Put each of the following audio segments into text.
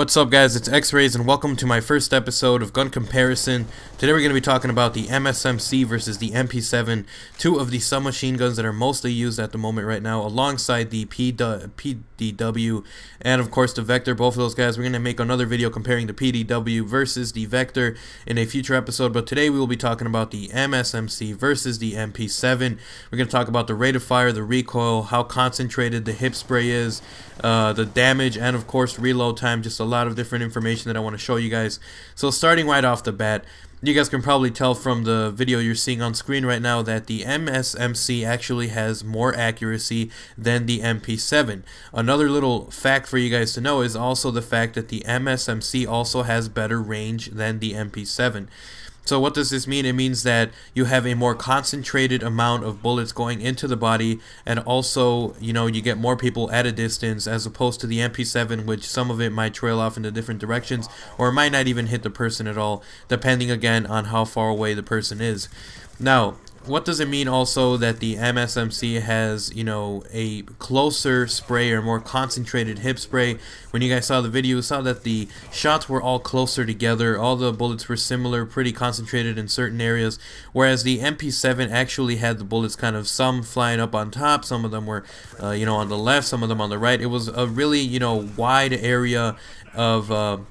What's up, guys? It's X-Rays and welcome to my first episode of Gun Comparison. Today we're going to be talking about the MSMC versus the MP7, two of the submachine guns that are mostly used at the moment right now, alongside the PDW and of course the Vector. Both of those guys, we're going to make another video comparing the PDW versus the Vector in a future episode, but today we will be talking about the MSMC versus the MP7. We're going to talk about the rate of fire, the recoil, how concentrated the hip spray is, the damage, and of course reload time. Just a lot of different information that I want to show you guys. So starting right off the bat, you guys can probably tell from the video you're seeing on screen right now that the MSMC actually has more accuracy than the MP7. Another little fact for you guys to know is also the fact that the MSMC also has better range than the MP7. So what does this mean? It means that you have a more concentrated amount of bullets going into the body, and also, you get more people at a distance, as opposed to the MP7, which some of it might trail off into different directions, or it might not even hit the person at all, depending again on how far away the person is. Now, what does it mean also that the MSMC has, a closer spray or more concentrated hip spray? When you guys saw the video, you saw that the shots were all closer together. All the bullets were similar, pretty concentrated in certain areas, whereas the MP7 actually had the bullets kind of some flying up on top, some of them were, on the left, some of them on the right. It was a really, wide area of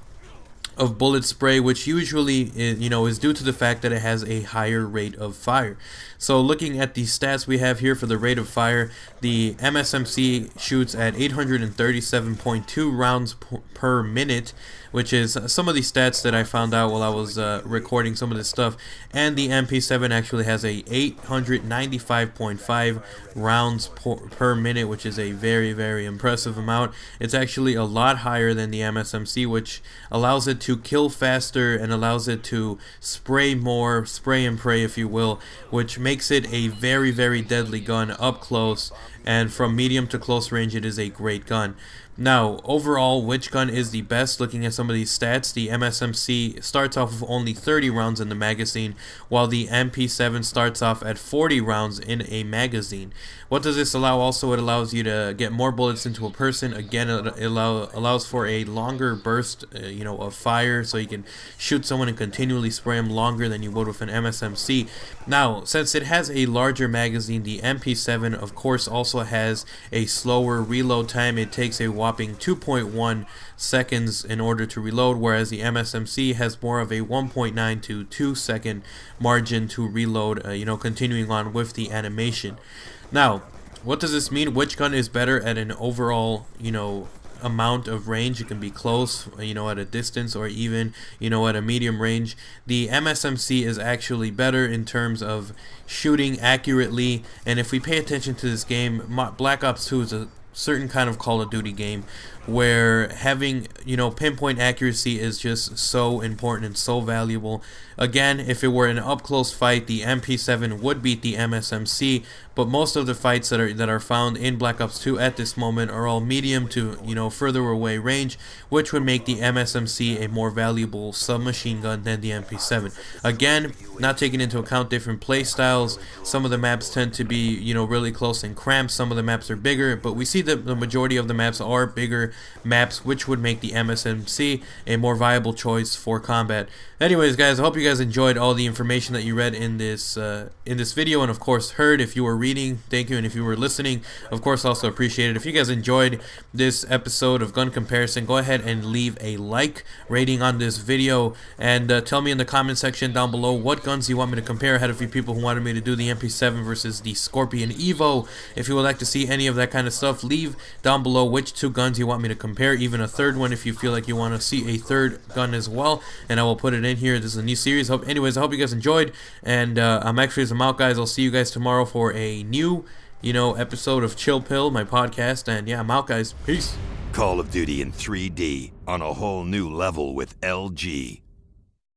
bullet spray, which usually is due to the fact that it has a higher rate of fire. So looking at the stats we have here for the rate of fire, the MSMC shoots at 837.2 rounds per minute, which is some of the stats that I found out while I was recording some of this stuff. And the MP7 actually has a 895.5 rounds per minute, which is a very, very impressive amount. It's actually a lot higher than the MSMC, which allows it to kill faster and allows it to spray more, spray and pray if you will, which makes it a very, very deadly gun up close, and from medium to close range it is a great gun. Now, overall, which gun is the best? Looking at some of these stats, the MSMC starts off with only 30 rounds in the magazine, while the MP7 starts off at 40 rounds in a magazine. What does this allow? Also, it allows you to get more bullets into a person. Again, it allows for a longer burst, of fire, so you can shoot someone and continually spray them longer than you would with an MSMC. Now, since it has a larger magazine, the MP7, of course, also has a slower reload time. It takes a whopping 2.1 seconds in order to reload, whereas the MSMC has more of a 1.9 to 2 second margin to reload, continuing on with the animation. Now, what does this mean? Which gun is better at an overall, amount of range? It can be close, at a distance, or even, at a medium range. The MSMC is actually better in terms of shooting accurately, and if we pay attention to this game, Black Ops 2 is a certain kind of Call of Duty game where having pinpoint accuracy is just so important and so valuable. Again, if it were an up close fight, the MP7 would beat the MSMC, but most of the fights that are found in Black Ops 2 at this moment are all medium to further away range, which would make the MSMC a more valuable submachine gun than the MP7. Again, not taking into account different play styles, some of the maps tend to be really close and cramped, some of the maps are bigger, but we see that the majority of the maps are bigger maps, which would make the MSMC a more viable choice for combat. Anyways, guys, I hope you guys enjoyed all the information that you read in this video, and of course heard. If you were reading, thank you, and if you were listening, of course, also appreciate it. If you guys enjoyed this episode of Gun Comparison, go ahead and leave a like rating on this video, and tell me in the comment section down below what guns you want me to compare. I had a few people who wanted me to do the MP7 versus the Scorpion Evo. If you would like to see any of that kind of stuff, leave down below which two guns you want me to compare, even a third one if you feel like you want to see a third gun as well, and I will put it in here. This is a new series. Anyways, I hope you guys enjoyed, and I'm actually I'm out, guys. I'll see you guys tomorrow for a new episode of Chill Pill, my podcast, and yeah, I'm out, guys. Peace. Call of Duty in 3D on a whole new level with LG.